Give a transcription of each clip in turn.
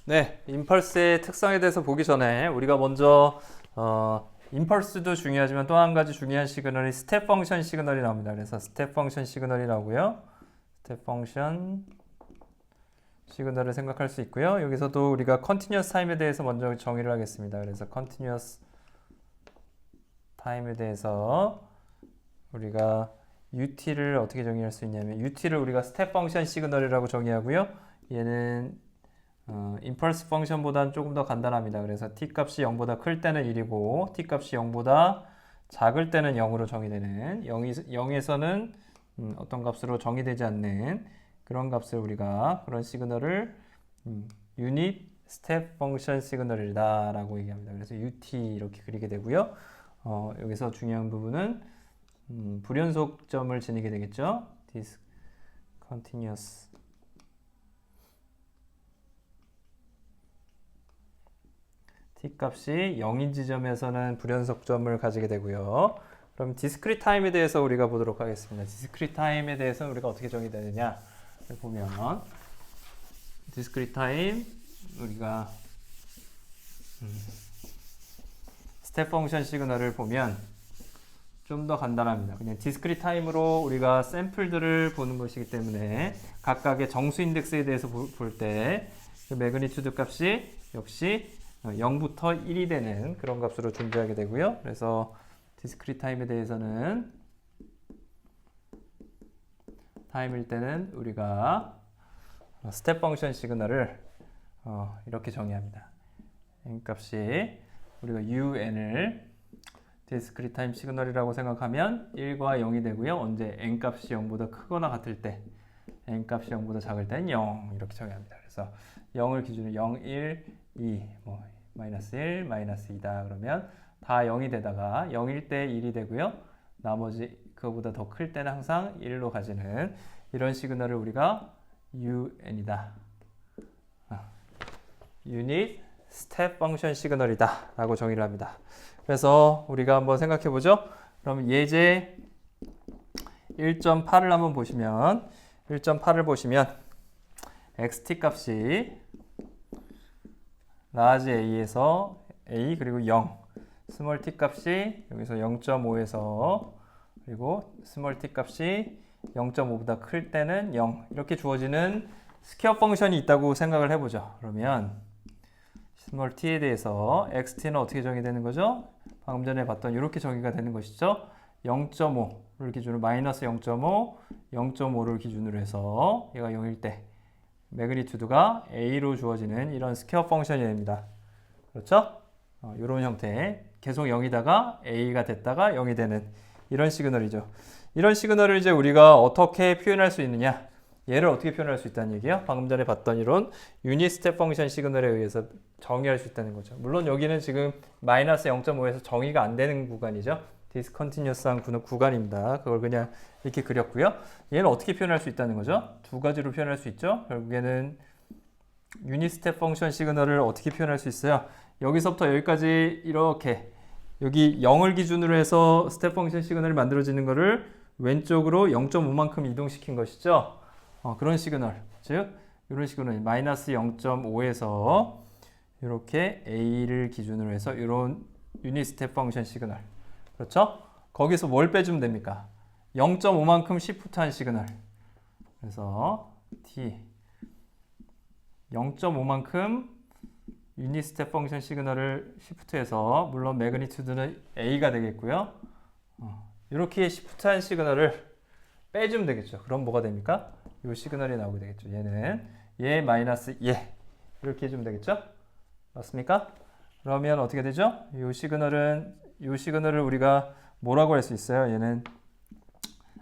네, 임펄스의 특성에 대해서 보기 전에 우리가 먼저 임펄스도 중요하지만 또 한 가지 중요한 시그널이 스텝 펑션 시그널이 나옵니다. 그래서 스텝 펑션 시그널이 나오고요. 스텝 펑션 시그널을 생각할 수 있고요. 여기서도 우리가 컨티뉴어스 타임에 대해서 먼저 정의를 하겠습니다. 그래서 컨티뉴어스 타임에 대해서 우리가 UT를 어떻게 정의할 수 있냐면 UT를 우리가 스텝 펑션 시그널이라고 정의하고요. 얘는 임펄스 펑션보다는 조금 더 간단합니다. 그래서 t 값이 0보다 클 때는 1이고 t 값이 0보다 작을 때는 0으로 정의되는 0에서는 어떤 값으로 정의되지 않는 그런 값을 우리가 그런 시그널을 유닛 스텝 펑션 시그널이다 라고 얘기합니다. 그래서 UT 이렇게 그리게 되고요. 여기서 중요한 부분은 불연속점을 지니게 되겠죠. discontinuous t 값이 0인 지점에서는 불연속점을 가지게 되고요. 그럼 디스크리트 타임에 대해서 우리가 보도록 하겠습니다. 디스크리트 타임에 대해서 우리가 어떻게 정의되느냐 보면 디스크리트 타임 우리가 스텝 펑션 시그널을 보면 좀 더 간단합니다. 그냥 디스크리트 타임으로 우리가 샘플들을 보는 것이기 때문에 각각의 정수 인덱스에 대해서 볼 때 그 매그니튜드 값이 역시 0부터 1이 되는 그런 값으로 존재하게 되고요. 그래서 디스크리트 타임에 대해서는 타임일 때는 우리가 스텝 펑션 시그널을 이렇게 정의합니다. n 값이 우리가 un을 디스크리트 타임 시그널이라고 생각하면 1과 0이 되고요. 언제 n 값이 0보다 크거나 같을 때 n 값이 0보다 작을 때는 0 이렇게 정의합니다. 그래서 0을 기준으로 0, 1, 2, 마이너스 1, 마이너스 2다. 그러면 다 0이 되다가 0일 때 1이 되고요. 나머지 그거보다 더 클 때는 항상 1로 가지는 이런 시그널을 우리가 un이다. 유닛 스텝 펑션 시그널이다 라고 정의를 합니다. 그래서 우리가 한번 생각해 보죠. 그럼 예제 1.8을 한번 보시면 1.8을 보시면 xt 값이 라지 a에서 a 그리고 0 스몰 t 값이 여기서 0.5에서 그리고 스몰 t 값이 0.5보다 클 때는 0 이렇게 주어지는 스퀘어 펑션이 있다고 생각을 해보죠. 그러면 스몰 t에 대해서 xt는 어떻게 정의되는 거죠? 방금 전에 봤던 이렇게 정의가 되는 것이죠. 0.5를 기준으로 마이너스 0.5, 0.5를 기준으로 해서 얘가 0일 때 매그니튜드가 a로 주어지는 이런 스퀘어 펑션이 됩니다. 그렇죠? 이런 형태 계속 0이다가 a가 됐다가 0이 되는 이런 시그널이죠. 이런 시그널을 이제 우리가 어떻게 표현할 수 있느냐? 얘를 어떻게 표현할 수 있다는 얘기예요? 방금 전에 봤던 이런 유닛 스텝 펑션 시그널에 의해서 정의할 수 있다는 거죠. 물론 여기는 지금 마이너스 0.5에서 정의가 안 되는 구간이죠. 디스컨티뉴어스한 구간입니다. 그걸 그냥 이렇게 그렸고요. 얘는 어떻게 표현할 수 있다는 거죠? 두 가지로 표현할 수 있죠. 결국에는 유닛 스텝 펑션 시그널을 어떻게 표현할 수 있어요? 여기서부터 여기까지 이렇게 여기 0을 기준으로 해서 스텝 펑션 시그널이 만들어지는 거를 왼쪽으로 0.5만큼 이동시킨 것이죠. 그런 시그널, 즉 이런 시그널 마이너스 0.5에서 이렇게 a를 기준으로 해서 이런 유닛 스텝 펑션 시그널, 그렇죠? 거기서 뭘 빼주면 됩니까? 0.5만큼 시프트한 시그널. 그래서 t 0.5만큼 유닛 스텝 펑션 시그널을 시프트해서 물론 매그니튜드는 a가 되겠고요. 이렇게 시프트한 시그널을 빼주면 되겠죠. 그럼 뭐가 됩니까? 이 시그널이 나오게 되겠죠. 얘는 얘 마이너스 얘 이렇게 해주면 되겠죠. 맞습니까? 그러면 어떻게 되죠? 이 시그널을 우리가 뭐라고 할 수 있어요? 얘는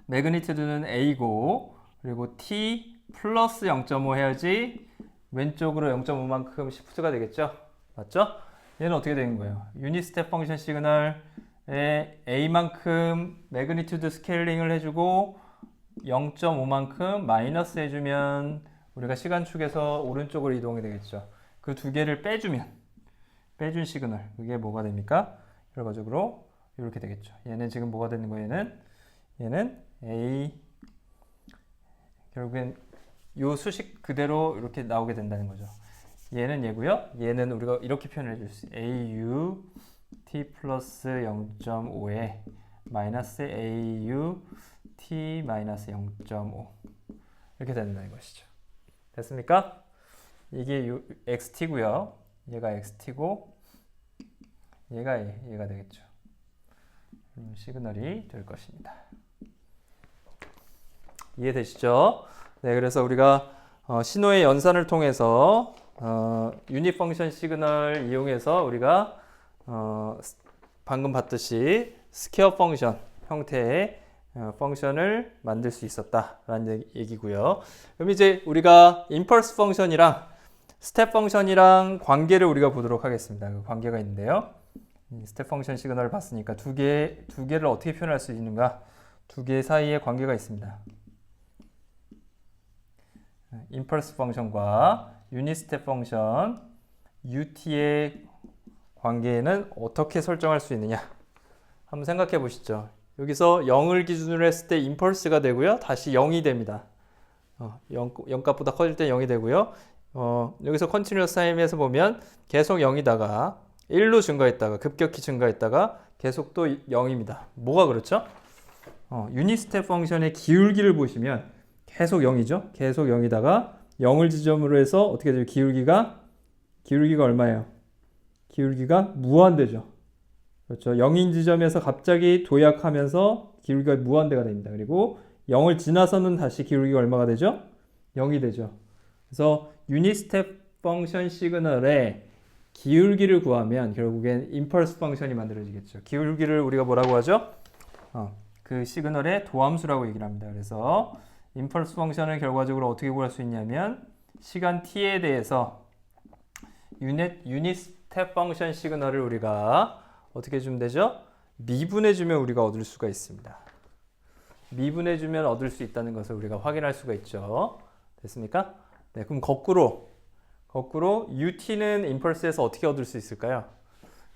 매그니튜드는 a고 그리고 t 플러스 0.5 해야지 왼쪽으로 0.5만큼 시프트가 되겠죠. 맞죠? 얘는 어떻게 되는 거예요? 유닛 스텝 펑션 시그널에 a만큼 매그니튜드 스케일링을 해주고 0.5만큼 마이너스 해주면 우리가 시간축에서 오른쪽으로 이동이 되겠죠. 그 두 개를 빼준 시그널, 그게 뭐가 됩니까? 결과적으로 이렇게 되겠죠. 얘는 지금 뭐가 되는 거예요? 얘는 A, 결국엔 요 수식 그대로 이렇게 나오게 된다는 거죠. 얘는 얘고요. 얘는 우리가 이렇게 표현해 줄 수 있어요. AU t 플러스 0.5에 마이너스 AU t 마이너스 0.5 이렇게 된다 이것이죠. 됐습니까? 이게 xt고요. 얘가 xt고 얘가 되겠죠. 시그널이 될 것입니다. 이해되시죠? 네, 그래서 우리가 신호의 연산을 통해서 유닛 펑션 시그널 이용해서 우리가 방금 봤듯이 스퀘어 펑션 형태의 펑션을 만들 수 있었다라는 얘기고요. 그럼 이제 우리가 임펄스 펑션이랑 스텝 펑션이랑 관계를 우리가 보도록 하겠습니다. 그 관계가 있는데요. 스텝 펑션 시그널을 봤으니까 두 개를 어떻게 표현할 수 있는가? 두 개 사이에 관계가 있습니다. 임펄스 펑션과 유닛 스텝 펑션 UT의 관계는 어떻게 설정할 수 있느냐? 한번 생각해 보시죠. 여기서 0을 기준으로 했을 때 임펄스가 되고요. 다시 0이 됩니다. 0값보다 커질 때 0이 되고요. 여기서 컨티뉴어스 타임에서 보면 계속 0이다가 1로 증가했다가 급격히 증가했다가 계속 또 0입니다. 뭐가 그렇죠? 유닛 스텝 펑션의 기울기를 보시면 계속 0이죠. 계속 0이다가 0을 지점으로 해서 어떻게 되죠? 기울기가 얼마예요? 기울기가 무한대죠. 그렇죠. 0인 지점에서 갑자기 도약하면서 기울기가 무한대가 됩니다. 그리고 0을 지나서는 다시 기울기가 얼마가 되죠? 0이 되죠. 그래서 유닛 스텝 펑션 시그널의 기울기를 구하면 결국엔 임펄스 펑션이 만들어지겠죠. 기울기를 우리가 뭐라고 하죠? 그 시그널의 도함수라고 얘기를 합니다. 그래서 임펄스 펑션을 결과적으로 어떻게 구할 수 있냐면 시간 t에 대해서 유닛 스텝 펑션 시그널을 우리가 어떻게 주면 되죠? 미분해주면 우리가 얻을 수가 있습니다. 미분해주면 얻을 수 있다는 것을 우리가 확인할 수가 있죠. 됐습니까? 네, 그럼 거꾸로 UT는 임펄스에서 어떻게 얻을 수 있을까요?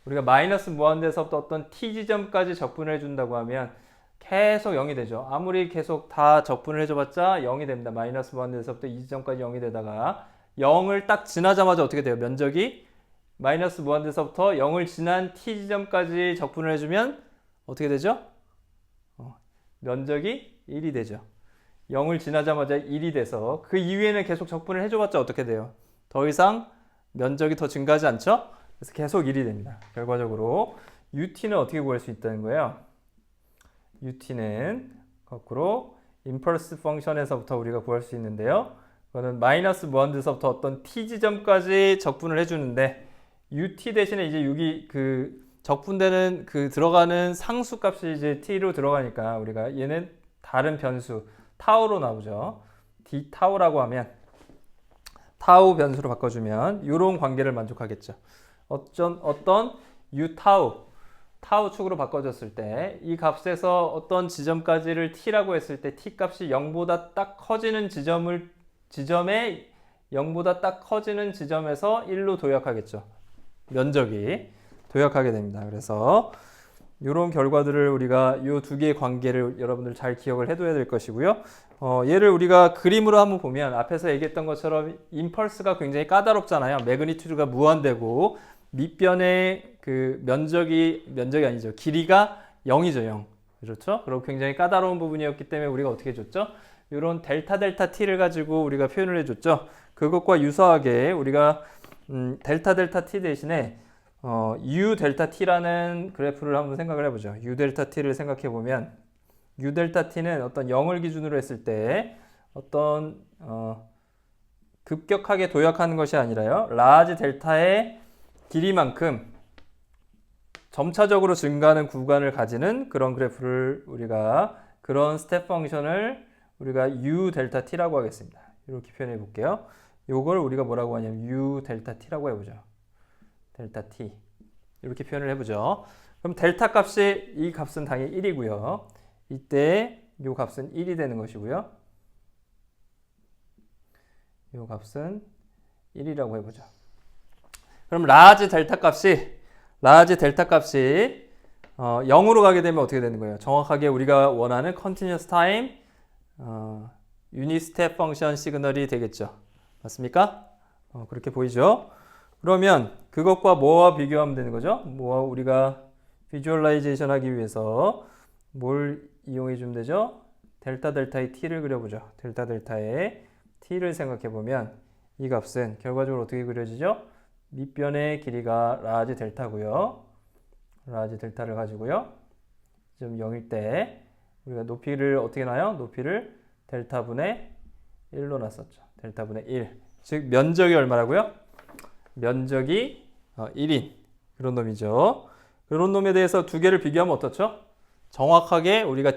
우리가 마이너스 무한대에서부터 어떤 t 지점까지 적분을 해준다고 하면 계속 0이 되죠. 아무리 계속 다 적분을 해줘봤자 0이 됩니다. 마이너스 무한대에서부터 이 지점까지 0이 되다가 0을 딱 지나자마자 어떻게 돼요? 면적이 마이너스 무한대에서부터 0을 지난 t 지점까지 적분을 해주면 어떻게 되죠? 면적이 1이 되죠. 0을 지나자마자 1이 돼서 그 이후에는 계속 적분을 해줘봤자 어떻게 돼요? 더 이상 면적이 더 증가하지 않죠? 그래서 계속 1이 됩니다. 결과적으로 UT는 어떻게 구할 수 있다는 거예요? UT는 거꾸로 임펄스 펑션에서부터 우리가 구할 수 있는데요. 그거는 마이너스 무한대에서부터 어떤 t 지점까지 적분을 해주는데 UT 대신에 이제 여기 그 적분되는 그 들어가는 상수 값이 이제 t로 들어가니까 우리가 얘는 다른 변수 타우로 나오죠. d 타우라고 하면 타우 변수로 바꿔주면 이런 관계를 만족하겠죠. 어떤 u 타우 축으로 바꿔줬을 때 이 값에서 어떤 지점까지를 t라고 했을 때 t 값이 0보다 딱 커지는 지점에 0보다 딱 커지는 지점에서 1로 도약하겠죠. 면적이 도약하게 됩니다. 그래서 이런 결과들을 우리가 이 두 개의 관계를 여러분들 잘 기억을 해둬야 될 것이고요. 얘를 우리가 그림으로 한번 보면 앞에서 얘기했던 것처럼 임펄스가 굉장히 까다롭잖아요. 매그니튜드가 무한대고 밑변의 그 면적이 아니죠. 길이가 0이죠. 0. 그렇죠? 그리고 굉장히 까다로운 부분이었기 때문에 우리가 어떻게 해줬죠? 이런 델타 t를 가지고 우리가 표현을 해줬죠. 그것과 유사하게 우리가 델타 t 대신에 u 델타 t라는 그래프를 한번 생각을 해보죠. u 델타 t를 생각해 보면 u 델타 t는 어떤 0을 기준으로 했을 때 어떤 급격하게 도약하는 것이 아니라요. 라지 델타의 길이만큼 점차적으로 증가하는 구간을 가지는 그런 그래프를 우리가 그런 스텝 펑션을 우리가 u 델타 t라고 하겠습니다. 이렇게 표현해 볼게요. 이걸 우리가 뭐라고 하냐면 u 델타 t라고 해보죠. 델타 t 이렇게 표현을 해보죠. 그럼 델타 값이 이 값은 당연히 1이고요. 이때 이 값은 1이 되는 것이고요. 이 값은 1이라고 해보죠. 그럼 라지 델타 값이 0으로 가게 되면 어떻게 되는 거예요? 정확하게 우리가 원하는 continuous time 유닛 스텝 펑션 시그널이 되겠죠. 맞습니까? 그렇게 보이죠? 그러면 그것과 뭐와 비교하면 되는 거죠? 뭐와 우리가 비주얼라이제이션 하기 위해서 뭘 이용해 주면 되죠? 델타 델타의 t를 그려보죠. 델타 델타의 t를 생각해 보면 이 값은 결과적으로 어떻게 그려지죠? 밑변의 길이가 라지 델타고요. 라지 델타를 가지고요. 지금 0일 때 우리가 높이를 어떻게 놔요? 높이를 델타분의 1로 놨었죠. 델타분의 1. 즉 면적이 얼마라고요? 면적이 1인 그런 놈이죠. 그런 놈에 대해서 두 개를 비교하면 어떻죠? 정확하게 우리가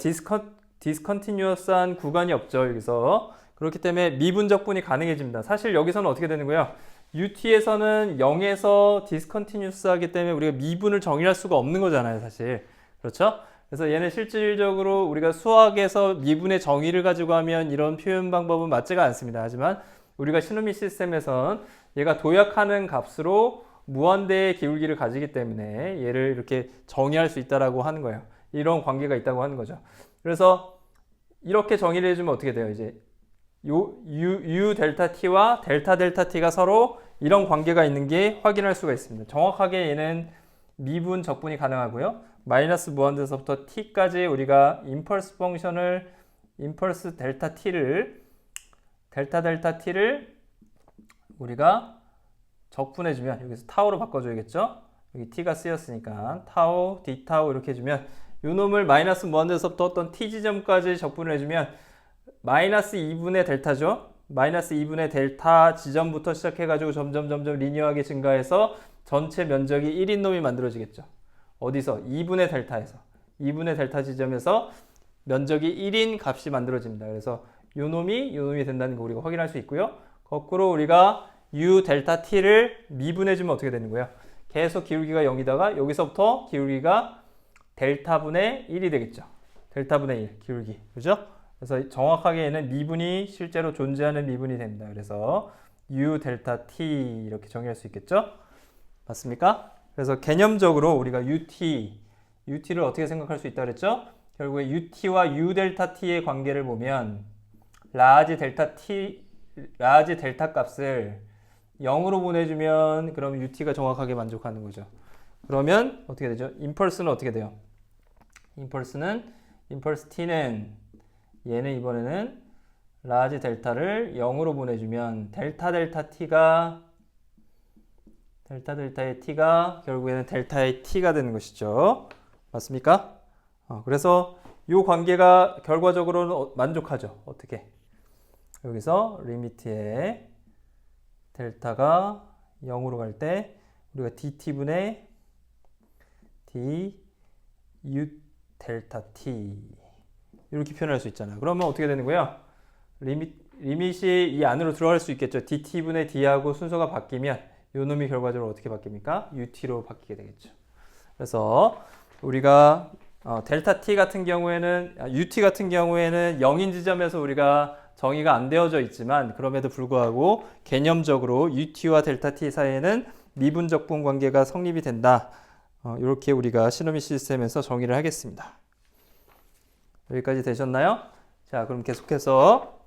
디스컨티뉴어스한 구간이 없죠. 여기서. 그렇기 때문에 미분적분이 가능해집니다. 사실 여기서는 어떻게 되는 거예요? UT에서는 0에서 디스컨티뉴어스하기 때문에 우리가 미분을 정의할 수가 없는 거잖아요. 사실. 그렇죠? 그래서 얘는 실질적으로 우리가 수학에서 미분의 정의를 가지고 하면 이런 표현 방법은 맞지가 않습니다. 하지만 우리가 시노미 시스템에선 얘가 도약하는 값으로 무한대의 기울기를 가지기 때문에 얘를 이렇게 정의할 수 있다라고 하는 거예요. 이런 관계가 있다고 하는 거죠. 그래서 이렇게 정의를 해주면 어떻게 돼요? 이제 U 델타 T와 델타 델타 T가 서로 이런 관계가 있는 게 확인할 수가 있습니다. 정확하게 얘는 미분 적분이 가능하고요. 마이너스 무한대에서부터 T까지 우리가 임펄스 펑션을 임펄스 델타 T를 우리가 적분해주면 여기서 타우로 바꿔줘야겠죠? 여기 T가 쓰였으니까 타우, D타우 이렇게 해주면 이 놈을 마이너스 무한대에서부터 어떤 T 지점까지 적분을 해주면 마이너스 2분의 델타죠? 마이너스 2분의 델타 지점부터 시작해가지고 점점 리니어하게 증가해서 전체 면적이 1인 놈이 만들어지겠죠. 어디서? 2분의 델타에서. 2분의 델타 지점에서 면적이 1인 값이 만들어집니다. 그래서 요 놈이 된다는 거 우리가 확인할 수 있고요. 거꾸로 우리가 U 델타 T를 미분해주면 어떻게 되는 거예요? 계속 기울기가 0이다가 여기서부터 기울기가 델타분의 1이 되겠죠. 델타분의 1 기울기. 그죠? 그래서 정확하게 얘는 미분이 실제로 존재하는 미분이 됩니다. 그래서 U 델타 T 이렇게 정의할 수 있겠죠? 맞습니까? 그래서 개념적으로 우리가 UT를 어떻게 생각할 수 있다 그랬죠? 결국에 UT와 U 델타 T의 관계를 보면 라지 델타 값을 0으로 보내주면 그럼 UT가 정확하게 만족하는 거죠. 그러면 어떻게 되죠? 임펄스는 어떻게 돼요? 임펄스 T는 얘는 이번에는 라지 델타를 0으로 보내주면 델타의 T가 결국에는 델타의 T가 되는 것이죠. 맞습니까? 그래서 이 관계가 결과적으로는 만족하죠. 어떻게? 여기서 리미트에 델타가 0으로 갈 때 우리가 dt분의 d u 델타 t 이렇게 표현할 수 있잖아요. 그러면 어떻게 되는 거예요? 리밋이 이 안으로 들어갈 수 있겠죠. dt분의 d하고 순서가 바뀌면 요 놈이 결과적으로 어떻게 바뀝니까? ut로 바뀌게 되겠죠. 그래서 우리가 델타 t 같은 경우에는 ut 같은 경우에는 0인 지점에서 우리가 정의가 안 되어져 있지만 그럼에도 불구하고 개념적으로 ut와 델타 t 사이에는 미분적분 관계가 성립이 된다. 이렇게 우리가 시노미 시스템에서 정의를 하겠습니다. 여기까지 되셨나요? 자, 그럼 계속해서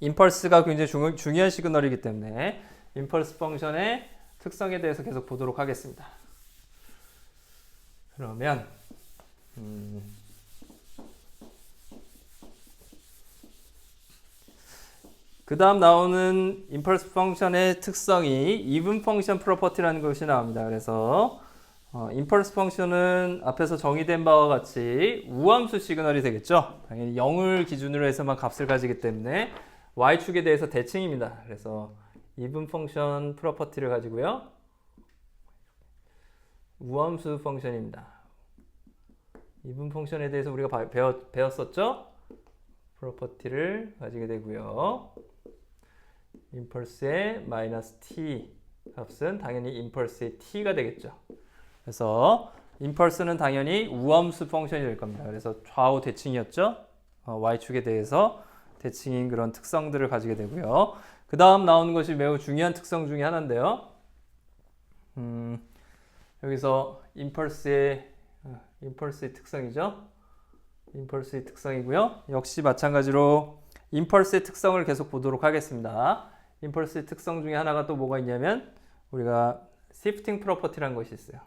임펄스가 굉장히 중요한 시그널이기 때문에 임펄스 펑션의 특성에 대해서 계속 보도록 하겠습니다. 그러면 그 다음 나오는 임펄스 펑션의 특성이 이븐 펑션 프로퍼티라는 것이 나옵니다. 그래서 임펄스 펑션은 앞에서 정의된 바와 같이 우함수 시그널이 되겠죠. 당연히 0을 기준으로 해서만 값을 가지기 때문에 y축에 대해서 대칭입니다. 그래서 이븐 펑션 프로퍼티를 가지고요. 우함수 펑션입니다. 이븐 펑션에 대해서 우리가 배웠었죠? 프로퍼티를 가지게 되고요. 임펄스의 마이너스 t 값은 당연히 임펄스의 t가 되겠죠. 그래서 임펄스는 당연히 우함수 펑션이 될 겁니다. 그래서 좌우 대칭이었죠. y축에 대해서 대칭인 그런 특성들을 가지게 되고요. 그 다음 나오는 것이 매우 중요한 특성 중에 하나인데요. 여기서 임펄스의 특성이죠. 임펄스의 특성이고요. 역시 마찬가지로 임펄스의 특성을 계속 보도록 하겠습니다. 임펄스의 특성 중에 하나가 또 뭐가 있냐면 우리가 시프팅 프로퍼티라는 것이 있어요.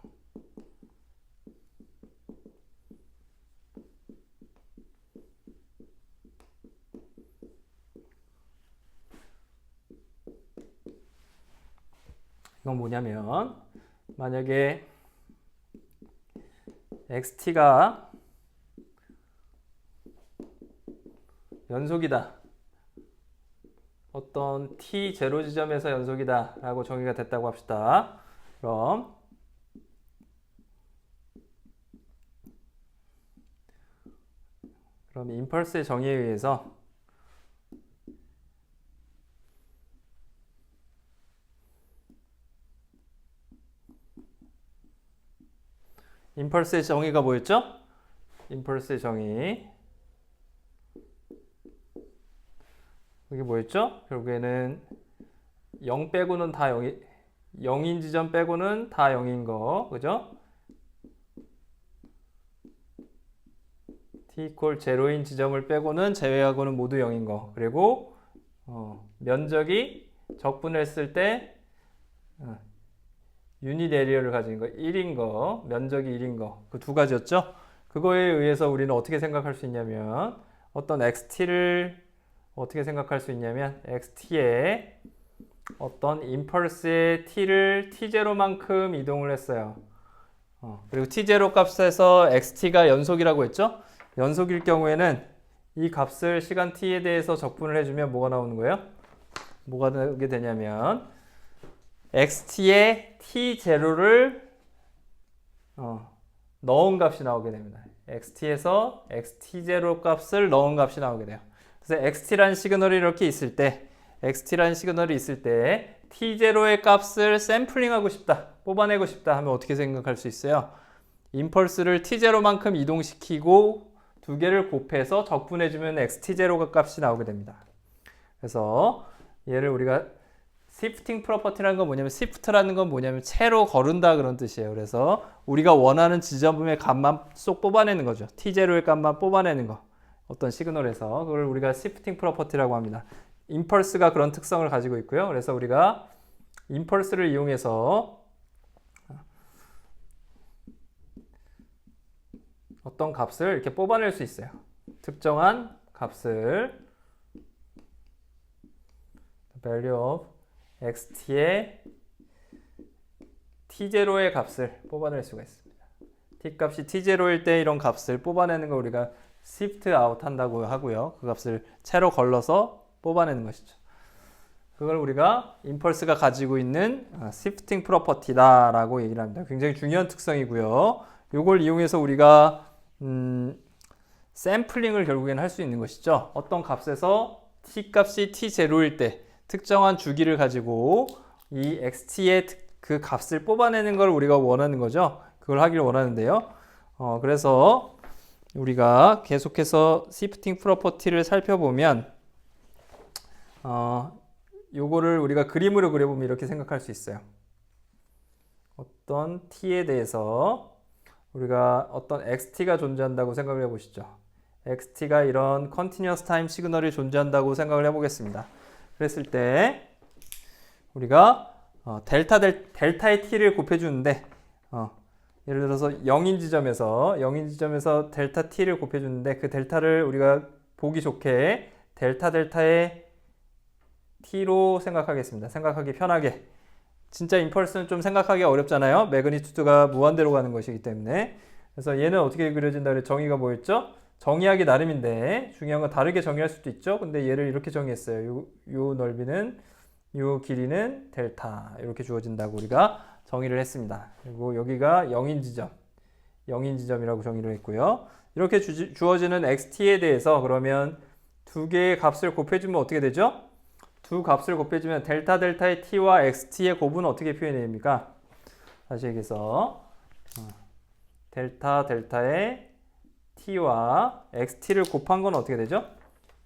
이건 뭐냐면 만약에 xt가 연속이다. 어떤 t0 지점에서 연속이다 라고 정의가 됐다고 합시다. 그럼 임펄스의 정의에 의해서 임펄스의 정의가 뭐였죠? 임펄스의 정의 이게 뭐였죠? 결국에는 0 빼고는 다 0인 지점 빼고는 다 0인 거 그죠? t equal 0인 지점을 빼고는 제외하고는 모두 0인 거 그리고 면적이 적분했을 때 유닛 에리어를 가진 거 1인 거 면적이 1인 거 그 두 가지였죠. 그거에 의해서 우리는 어떻게 생각할 수 있냐면 어떤 xt를 어떻게 생각할 수 있냐면 xt에 어떤 임펄스의 t를 t0만큼 이동을 했어요. 그리고 t0 값에서 xt가 연속이라고 했죠. 연속일 경우에는 이 값을 시간 t에 대해서 적분을 해주면 뭐가 나오는 거예요? 뭐가 나오게 되냐면 xt에 t0를 넣은 값이 나오게 됩니다. xt에서 xt0 값을 넣은 값이 나오게 돼요. 그래서 xt라는 시그널이 이렇게 있을 때 xt라는 시그널이 있을 때 t0의 값을 샘플링하고 싶다, 뽑아내고 싶다 하면 어떻게 생각할 수 있어요? 임펄스를 t0만큼 이동시키고 두 개를 곱해서 적분해주면 xt0가 값이 나오게 됩니다. 그래서 얘를 우리가 시프팅 프로퍼티라는 건 뭐냐면 시프트라는 건 뭐냐면 채로 거른다 그런 뜻이에요. 그래서 우리가 원하는 지점의 값만 쏙 뽑아내는 거죠. t0의 값만 뽑아내는 거. 어떤 시그널에서 그걸 우리가 시프팅 프로퍼티라고 합니다. 임펄스가 그런 특성을 가지고 있고요. 그래서 우리가 임펄스를 이용해서 어떤 값을 이렇게 뽑아낼 수 있어요. 특정한 값을 value of xt의 t0의 값을 뽑아낼 수가 있습니다. t 값이 t0일 때 이런 값을 뽑아내는 걸 우리가 shift out 한다고 하고요. 그 값을 채로 걸러서 뽑아내는 것이죠. 그걸 우리가 임펄스가 가지고 있는 shifting 프로퍼티다 라고 얘기를 합니다. 굉장히 중요한 특성이고요. 이걸 이용해서 우리가 샘플링을 결국에는 할 수 있는 것이죠. 어떤 값에서 t 값이 t0일 때 특정한 주기를 가지고 이 xt의 그 값을 뽑아내는 걸 우리가 원하는 거죠. 그걸 하기를 원하는데요. 그래서 우리가 계속해서 시프팅 프로퍼티를 살펴보면 요거를 우리가 그림으로 그려보면 이렇게 생각할 수 있어요. 어떤 t에 대해서 우리가 어떤 xt가 존재한다고 생각을 해보시죠. xt가 이런 continuous time 시그널이 존재한다고 생각을 해보겠습니다. 그랬을 때 우리가 델타의 t를 곱해주는데 예를 들어서 0인 지점에서 델타 t를 곱해주는데 그 델타를 우리가 보기 좋게 델타의 t로 생각하겠습니다. 생각하기 편하게. 진짜 임펄스는 좀 생각하기 어렵잖아요. 매그니튜드가 무한대로 가는 것이기 때문에. 그래서 얘는 어떻게 그려진다 그래? 정의가 뭐였죠? 정의하기 나름인데 중요한 건 다르게 정의할 수도 있죠. 근데 얘를 이렇게 정의했어요. 요 넓이는 요 길이는 델타 이렇게 주어진다고 우리가 정의를 했습니다. 그리고 여기가 0인 지점이라고 정의를 했고요. 이렇게 주어지는 xt에 대해서 그러면 두 개의 값을 곱해주면 어떻게 되죠? 두 값을 곱해주면 델타의 t와 xt의 곱은 어떻게 표현됩니까? 다시 얘기해서 델타의 t와 xt를 곱한 건 어떻게 되죠?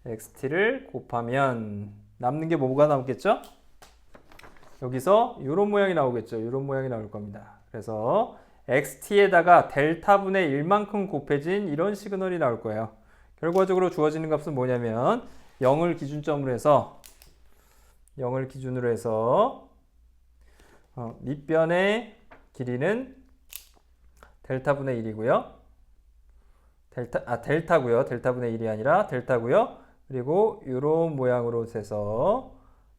xt를 곱하면 남는 게 뭐가 남겠죠? 여기서 이런 모양이 나오겠죠. 이런 모양이 나올 겁니다. 그래서 xt에다가 델타분의 1만큼 곱해진 이런 시그널이 나올 거예요. 결과적으로 주어지는 값은 뭐냐면 0을 기준점으로 해서 0을 기준으로 해서 밑변의 길이는 델타분의 1이고요. 델타고요. 델타분의 1이 아니라 델타고요. 그리고 이런 모양으로 해서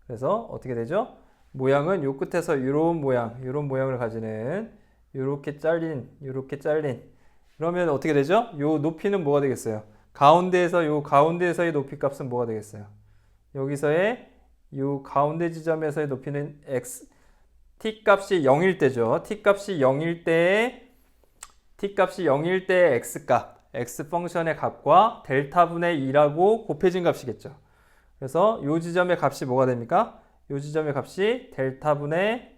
그래서 어떻게 되죠? 모양은 요 끝에서 이런 모양을 가지는 요렇게 잘린 그러면 어떻게 되죠? 요 높이는 뭐가 되겠어요? 요 가운데에서의 높이 값은 뭐가 되겠어요? 여기서의 요 가운데 지점에서의 높이는 t 값이 0일 때죠. t 값이 0일 때의 x 펑션의 값과 델타분의 2라고 곱해진 값이겠죠. 그래서 요 지점의 값이 뭐가 됩니까? 요 지점의 값이 델타분의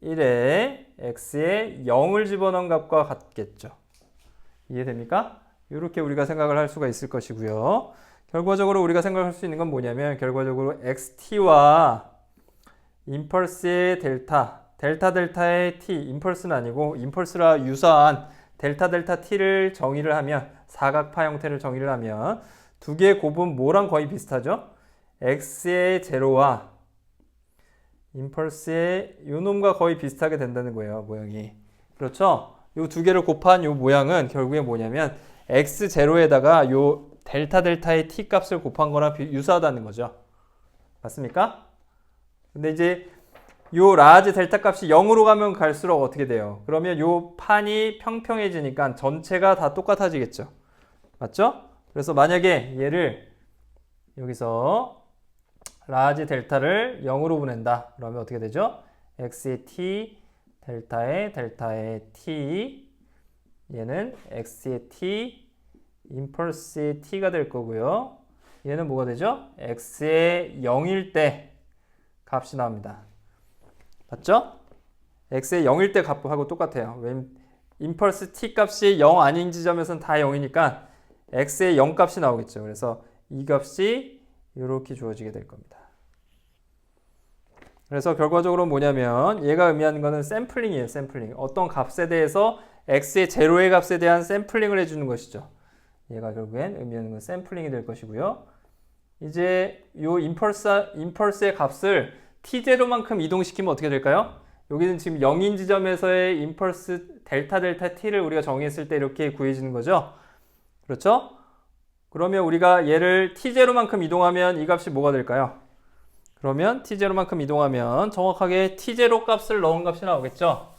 1에 x에 0을 집어넣은 값과 같겠죠. 이해됩니까? 이렇게 우리가 생각을 할 수가 있을 것이고요. 결과적으로 우리가 생각할 수 있는 건 뭐냐면 결과적으로 xt와 임펄스의 델타의 t, 임펄스는 아니고 임펄스라 유사한 델타 t를 정의를 하면 사각파 형태를 정의를 하면 두 개의 곱은 뭐랑 거의 비슷하죠? x의 제로와 임펄스의 요 놈과 거의 비슷하게 된다는 거예요. 모양이. 그렇죠? 요 두 개를 곱한 요 모양은 결국에 뭐냐면 x0에다가 요 델타의 t 값을 곱한 거랑 유사하다는 거죠. 맞습니까? 근데 이제 요 라지 델타 값이 0으로 가면 갈수록 어떻게 돼요? 그러면 요 판이 평평해지니까 전체가 다 똑같아지겠죠. 맞죠? 그래서 만약에 얘를 여기서 라지 델타를 0으로 보낸다. 그러면 어떻게 되죠? x의 t, 델타의 t, 얘는 x의 t, 임펄스의 t가 될 거고요. 얘는 뭐가 되죠? x의 0일 때 값이 나옵니다. 맞죠? x의 0일 때 값하고 똑같아요. 왜? 임펄스 t 값이 0 아닌 지점에서는 다 0이니까 x의 0 값이 나오겠죠. 그래서 이 값이 이렇게 주어지게 될 겁니다. 그래서 결과적으로 뭐냐면 얘가 의미하는 거는 샘플링이에요. 샘플링. 어떤 값에 대해서 x의 제로의 값에 대한 샘플링을 해주는 것이죠. 얘가 결국엔 의미하는 건 샘플링이 될 것이고요. 이제 요 임펄스의 값을 t0만큼 이동시키면 어떻게 될까요? 여기는 지금 0인 지점에서의 임펄스 델타 t를 우리가 정의했을 때 이렇게 구해지는 거죠. 그렇죠? 그러면 우리가 얘를 t0만큼 이동하면 이 값이 뭐가 될까요? 그러면 t0만큼 이동하면 정확하게 t0 값을 넣은 값이 나오겠죠.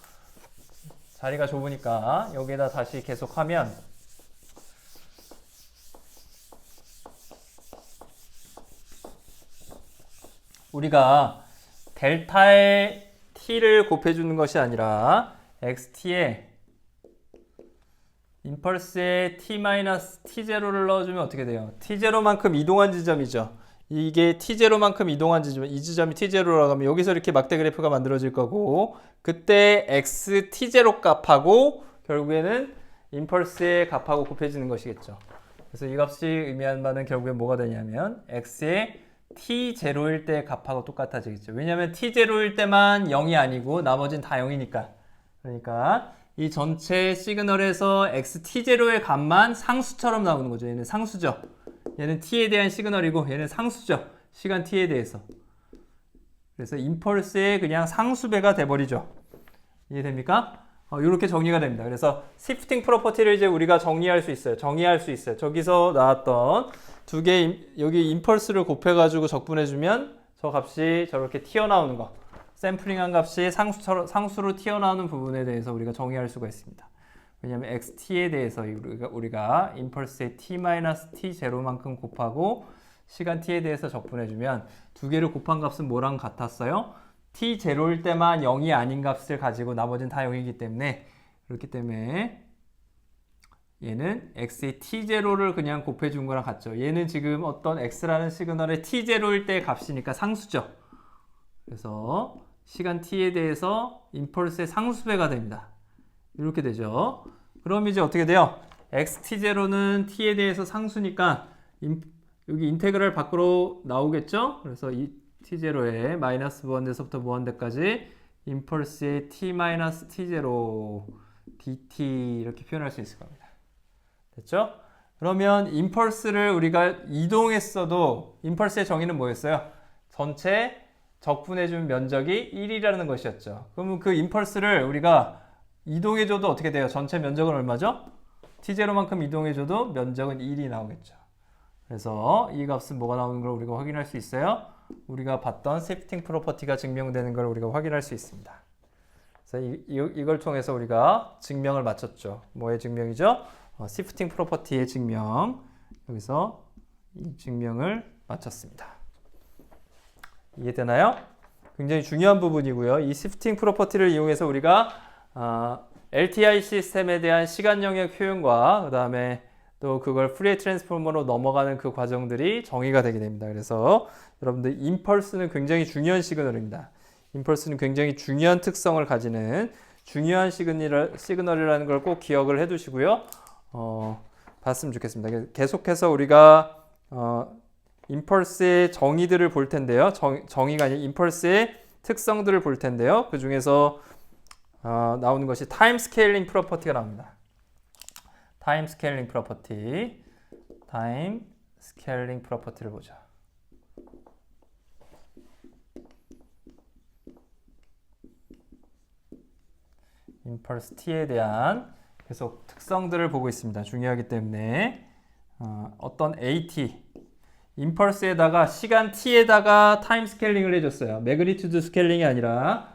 자리가 좁으니까 여기에다 다시 계속하면 우리가 델타의 t를 곱해주는 것이 아니라 xt에 임펄스에 t-t0를 넣어주면 어떻게 돼요? t0만큼 이동한 지점이죠. 이게 t0만큼 이동한 지점, 이 지점이 t0라고 하면 여기서 이렇게 막대 그래프가 만들어질 거고 그때 x t0 값하고 결국에는 임펄스의 값하고 곱해지는 것이겠죠. 그래서 이 값이 의미하는 바는 결국에 뭐가 되냐면 x의 t0일 때 값하고 똑같아지겠죠. 왜냐하면 t0일 때만 0이 아니고 나머지는 다 0이니까. 그러니까 이 전체 시그널에서 xt0의 값만 상수처럼 나오는 거죠. 얘는 상수죠. 얘는 t에 대한 시그널이고 얘는 상수죠. 시간 t에 대해서. 그래서 임펄스의 그냥 상수배가 돼버리죠. 이해됩니까? 이렇게 정리가 됩니다. 그래서 시프팅 프로퍼티를 이제 우리가 정의할 수 있어요. 저기서 나왔던 두 개 여기 임펄스를 곱해가지고 적분해주면 저 값이 저렇게 튀어나오는 거. 샘플링한 값이 상수로 튀어나오는 부분에 대해서 우리가 정의할 수가 있습니다. 왜냐하면 xt에 대해서 우리가 임펄스의 t-t0만큼 곱하고 시간 t에 대해서 적분해주면 두 개를 곱한 값은 뭐랑 같았어요? t0일 때만 0이 아닌 값을 가지고 나머지는 다 0이기 때문에 그렇기 때문에 얘는 x의 t0를 그냥 곱해준 거랑 같죠. 얘는 지금 어떤 x라는 시그널의 t0일 때 값이니까 상수죠. 그래서 시간 t에 대해서 임펄스의 상수배가 됩니다. 이렇게 되죠. 그럼 이제 어떻게 돼요? xt0는 t에 대해서 상수니까 여기 인테그랄 밖으로 나오겠죠? 그래서 이 t0에 마이너스 무한대에서부터 무한대까지 임펄스의 t-t0 dt 이렇게 표현할 수 있을 겁니다. 됐죠? 그러면 임펄스를 우리가 이동했어도 임펄스의 정의는 뭐였어요? 전체 적분해준 면적이 1이라는 것이었죠. 그러면 그 임펄스를 우리가 이동해줘도 어떻게 돼요? 전체 면적은 얼마죠? t0만큼 이동해줘도 면적은 1이 나오겠죠. 그래서 이 값은 뭐가 나오는 걸 우리가 확인할 수 있어요? 우리가 봤던 시프팅 프로퍼티가 증명되는 걸 우리가 확인할 수 있습니다. 그래서 이걸 통해서 우리가 증명을 마쳤죠. 뭐의 증명이죠? 시프팅 프로퍼티의 증명. 여기서 이 증명을 마쳤습니다. 이해되나요? 굉장히 중요한 부분이고요. 이 시프팅 프로퍼티를 이용해서 우리가 LTI 시스템에 대한 시간 영역 효용과 그 다음에 또 그걸 프리에 트랜스포머로 넘어가는 그 과정들이 정의가 되게 됩니다. 그래서 여러분들 임펄스는 굉장히 중요한 시그널입니다. 임펄스는 굉장히 중요한 특성을 가지는 중요한 시그널이라는 걸 꼭 기억을 해 두시고요. 봤으면 좋겠습니다. 계속해서 우리가 임펄스의 정의들을 볼 텐데요. 정의가 아니라 임펄스의 특성들을 볼 텐데요. 그 중에서 나오는 것이 타임 스케일링 프로퍼티가 나옵니다. 타임 스케일링 프로퍼티를 보자. 임펄스 t에 대한 계속 특성들을 보고 있습니다. 중요하기 때문에 어떤 AT 임펄스에다가 시간 t에다가 타임 스케일링을 해줬어요. 매그니튜드 스케일링이 아니라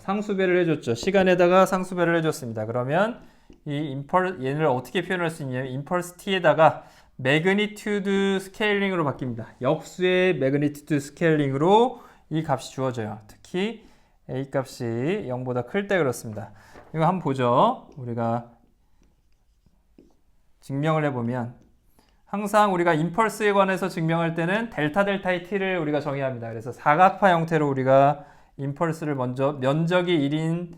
상수배를 해줬죠. 시간에다가 상수배를 해줬습니다. 그러면 얘를 어떻게 표현할 수 있냐면 임펄스 t에다가 매그니튜드 스케일링으로 바뀝니다. 역수의 매그니튜드 스케일링으로 이 값이 주어져요. 특히 a 값이 0보다 클 때 그렇습니다. 이거 한번 보죠. 우리가 증명을 해보면 항상 우리가 임펄스에 관해서 증명할 때는 델타의 t를 우리가 정의합니다. 그래서 사각파 형태로 우리가 임펄스를 먼저 면적이 1인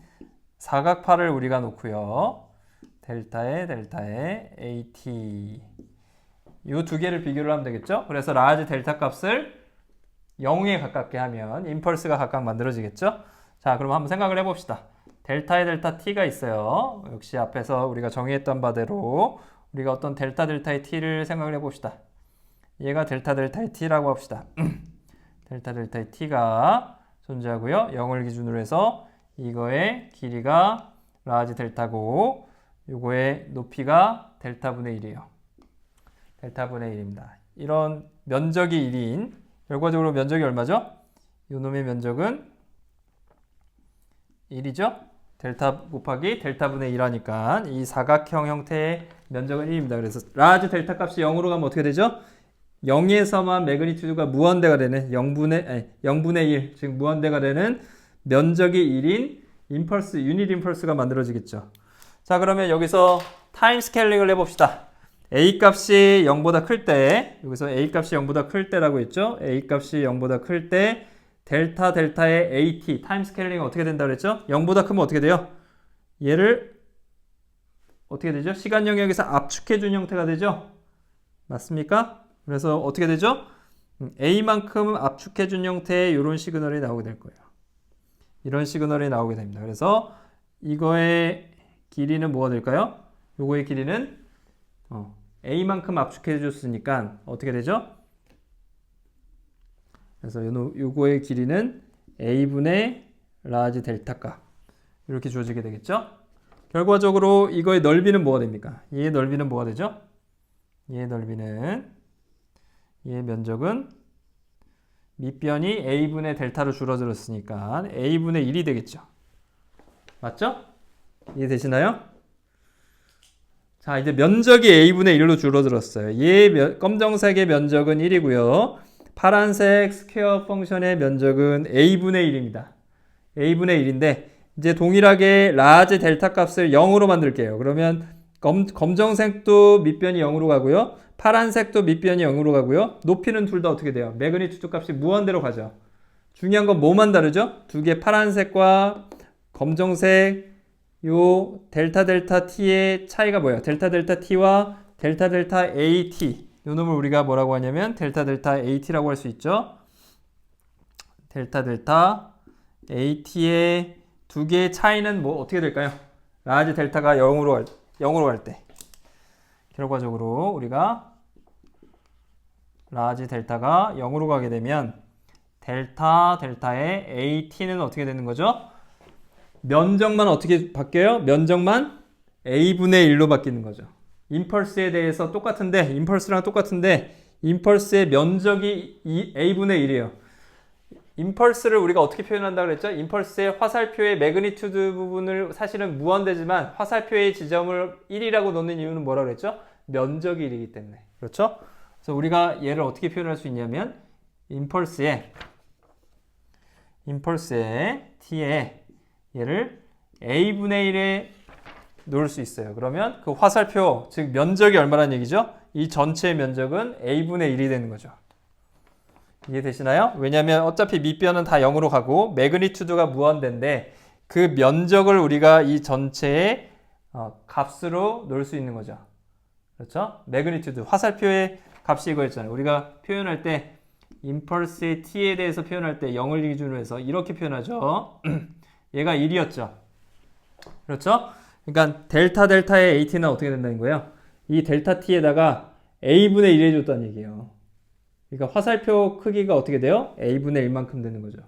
사각파를 우리가 놓고요. 델타에 AT 이 두 개를 비교를 하면 되겠죠. 그래서 라지 델타 값을 0에 가깝게 하면 임펄스가 각각 만들어지겠죠. 자, 그럼 한번 생각을 해봅시다. 델타에 델타 t가 있어요. 역시 앞에서 우리가 정의했던 바대로 우리가 어떤 델타의 t를 생각을 해봅시다. 얘가 델타의 t라고 합시다. 델타의 t가 존재하고요. 0을 기준으로 해서 이거의 길이가 라지 델타고 요거의 높이가 델타분의 1이에요. 델타분의 1입니다. 이런 면적이 1인 결과적으로 면적이 얼마죠? 요놈의 면적은 1이죠? 델타 곱하기 델타분의 1하니까 이 사각형 형태의 면적은 1입니다. 그래서 라지 델타 값이 0으로 가면 어떻게 되죠? 0에서만 매그니튜드가 무한대가 되는 0분의 1, 즉 무한대가 되는 면적이 1인 임펄스, 유닛 임펄스가 만들어지겠죠. 자, 그러면 여기서 타임 스케일링을 해봅시다. a 값이 0보다 클 때, 여기서 a 값이 0보다 클 때라고 했죠? a 값이 0보다 클 때 델타의 AT, 타임 스케일링이 어떻게 된다고 그랬죠? 0보다 크면 어떻게 돼요? 얘를 어떻게 되죠? 시간 영역에서 압축해준 형태가 되죠? 맞습니까? 그래서 어떻게 되죠? A만큼 압축해준 형태의 이런 시그널이 나오게 될 거예요. 이런 시그널이 나오게 됩니다. 그래서 이거의 길이는 뭐가 될까요? 요거의 길이는 A만큼 압축해줬으니까 어떻게 되죠? 그래서 요거의 길이는 A분의 라지 델타 값 이렇게 주어지게 되겠죠? 결과적으로 이거의 넓이는 뭐가 됩니까? 얘의 넓이는 뭐가 되죠? 얘의 면적은 밑변이 A분의 델타로 줄어들었으니까 A분의 1이 되겠죠? 맞죠? 이해되시나요? 자, 이제 면적이 A분의 1로 줄어들었어요. 얘 검정색의 면적은 1이고요. 파란색 스퀘어 펑션의 면적은 A분의 1입니다. A분의 1인데 이제 동일하게 라지 델타 값을 0으로 만들게요. 그러면 검정색도 밑변이 0으로 가고요. 파란색도 밑변이 0으로 가고요. 높이는 둘 다 어떻게 돼요? 매그니튜드 값이 무한대로 가죠. 중요한 건 뭐만 다르죠? 두 개 파란색과 검정색 요 델타 t의 차이가 뭐예요? 델타 t와 델타 AT 요 놈을 우리가 뭐라고 하냐면 델타 AT라고 할 수 있죠. 델타 AT의 두 개의 차이는 뭐 어떻게 될까요? 라지 델타가 0으로 갈 때 결과적으로 우리가 라지 델타가 0으로 가게 되면 델타의 AT는 어떻게 되는 거죠? 면적만 어떻게 바뀌어요? 면적만 A분의 1로 바뀌는 거죠. 임펄스에 대해서 똑같은데, 임펄스랑 똑같은데, 임펄스의 면적이 A분의 1이에요. 임펄스를 우리가 어떻게 표현한다고 그랬죠? 임펄스의 화살표의 매그니튜드 부분을 사실은 무한대지만 화살표의 지점을 1이라고 놓는 이유는 뭐라고 그랬죠? 면적이 1이기 때문에. 그렇죠? 그래서 우리가 얘를 어떻게 표현할 수 있냐면 임펄스의 t에 얘를 a분의 1에 놓을 수 있어요. 그러면 그 화살표, 즉 면적이 얼마란 얘기죠? 이 전체의 면적은 a분의 1이 되는 거죠. 이해되시나요? 왜냐하면 어차피 밑변은 다 0으로 가고 매그니튜드가 무한대인데 그 면적을 우리가 이 전체의 값으로 놓을 수 있는 거죠. 그렇죠? 매그니튜드, 화살표의 값이 이거였잖아요. 우리가 표현할 때 임펄스의 t에 대해서 표현할 때 0을 기준으로 해서 이렇게 표현하죠. 얘가 1이었죠. 그렇죠? 그러니까 델타의 AT는 어떻게 된다는 거예요? 이 델타 t에다가 a분의 1 해줬다는 얘기예요. 그러니까 화살표 크기가 어떻게 돼요? a분의 1만큼 되는 거죠.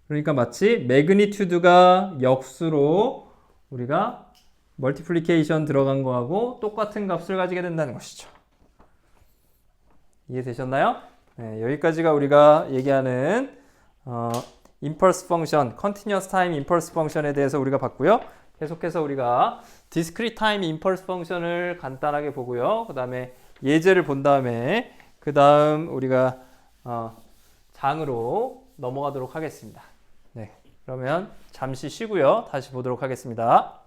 그러니까 마치 매그니튜드가 역수로 우리가 멀티플리케이션 들어간 거하고 똑같은 값을 가지게 된다는 것이죠. 이해되셨나요? 네, 여기까지가 우리가 얘기하는 impulse function, continuous time impulse function에 대해서 우리가 봤고요. 계속해서 우리가 discrete time impulse function을 간단하게 보고요. 그 다음에 예제를 본 다음에 그 다음 우리가 장으로 넘어가도록 하겠습니다. 네, 그러면 잠시 쉬고요. 다시 보도록 하겠습니다.